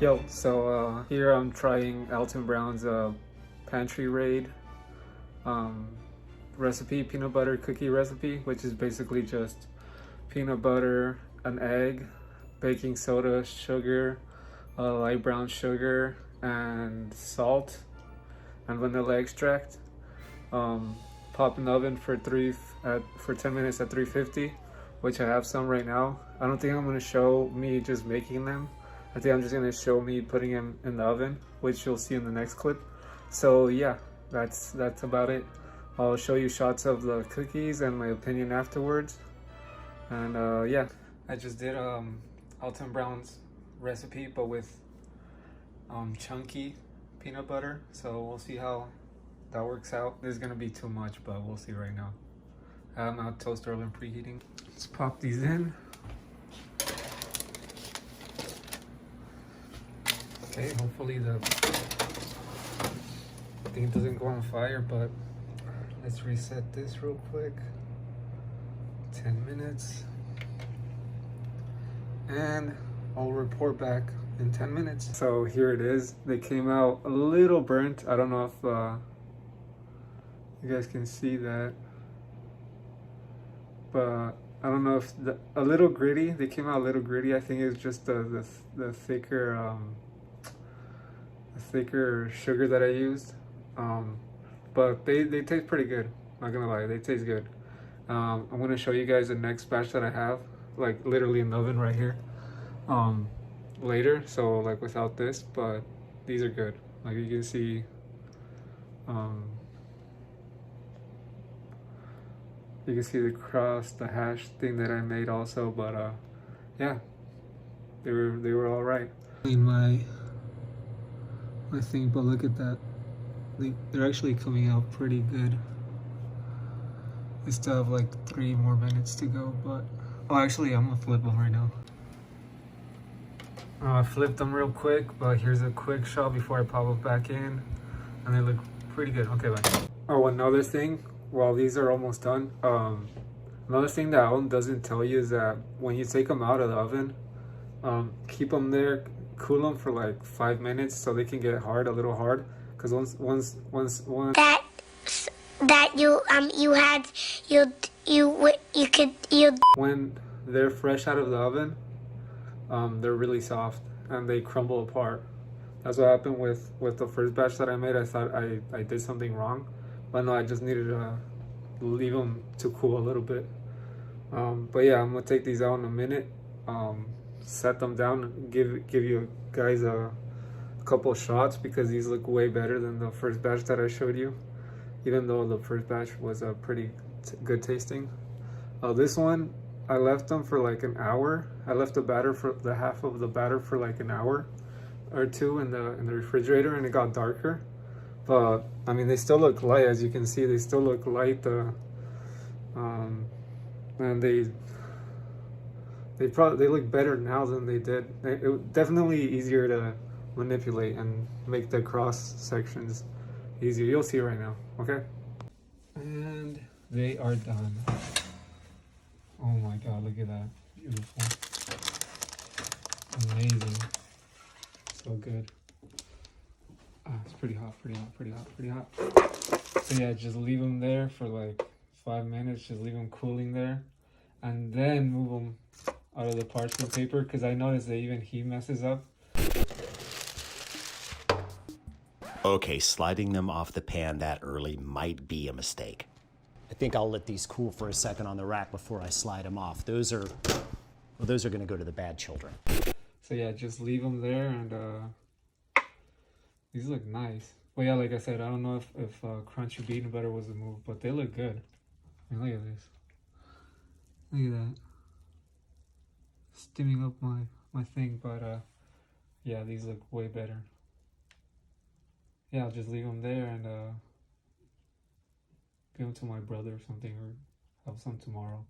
Yo, so here I'm trying Alton Brown's pantry raid um, recipe, peanut butter cookie recipe, which is basically just peanut butter, an egg, baking soda, sugar, light brown sugar, and salt and vanilla extract. Um, Pop in the oven for 10 minutes at 350, which I have some right now. I don't think I'm gonna show me just making them. I think I'm just gonna show me putting them in the oven, which you'll see in the next clip. So yeah, that's about it. I'll show you shots of the cookies and my opinion afterwards. And yeah, I just did Alton Brown's recipe, but with chunky peanut butter. So we'll see how that works out. This is gonna be too much, but we'll see right now. I have my toaster oven preheating. Let's pop these in. Okay, hopefully the thing doesn't go on fire, but let's reset this real quick. 10 minutes. And I'll report back in 10 minutes. So here it is. They came out a little burnt. I don't know if you guys can see that, but I don't know if a little gritty. They came out a little gritty. I think it's just the thicker sugar that I used. But they taste pretty good. Not gonna lie, they taste good. I'm gonna show you guys the next batch that I have, like literally in the oven right here, later. So like without this, but these are good. Like you can see, you can see the crust, the hash thing that I made also. But yeah, they were all right. In my thing, but look at that. They're actually coming out pretty good. I still have like 3 more minutes to go, but oh, actually, I'm gonna flip them right now. I flipped them real quick, but here's a quick shot before I pop it back in, and they look pretty good. Okay, bye. Oh, another thing, while these are almost done, another thing that Alton doesn't tell you is that when you take them out of the oven, keep them there, cool them for like 5 minutes so they can get hard, a little hard. Because once that when they're fresh out of the oven, they're really soft and they crumble apart. That's what happened with the first batch that I made. I thought I did something wrong, but no, I just needed to leave them to cool a little bit. But yeah, I'm gonna take these out in a minute, set them down, give you guys a couple shots, because these look way better than the first batch that I showed you, even though the first batch was a pretty good tasting. This one, I left them for like an hour. I left the half of the batter for like an hour or two in the refrigerator, and it got darker. But I mean, they still look light. As you can see, they still look light. And they look better now than they did. It definitely easier to manipulate and make the cross sections easier. You'll see right now. Okay. And they are done. Oh my god, look at that. Beautiful. Amazing. So good. It's pretty hot. So yeah, just leave them there for like 5 minutes. Just leave them cooling there. And then move them out of the parchment paper, because I noticed that even he messes up. Okay, sliding them off the pan that early might be a mistake. I think I'll let these cool for a second on the rack before I slide them off. Those are going to go to the bad children. So yeah, just leave them there, and these look nice. Well, yeah, like I said, I don't know if crunchy peanut butter was the move, but they look good. I mean, look at this. Look at that. Steaming up my thing, but yeah, these look way better. Yeah, I'll just leave them there and give them to my brother or something, or have some tomorrow.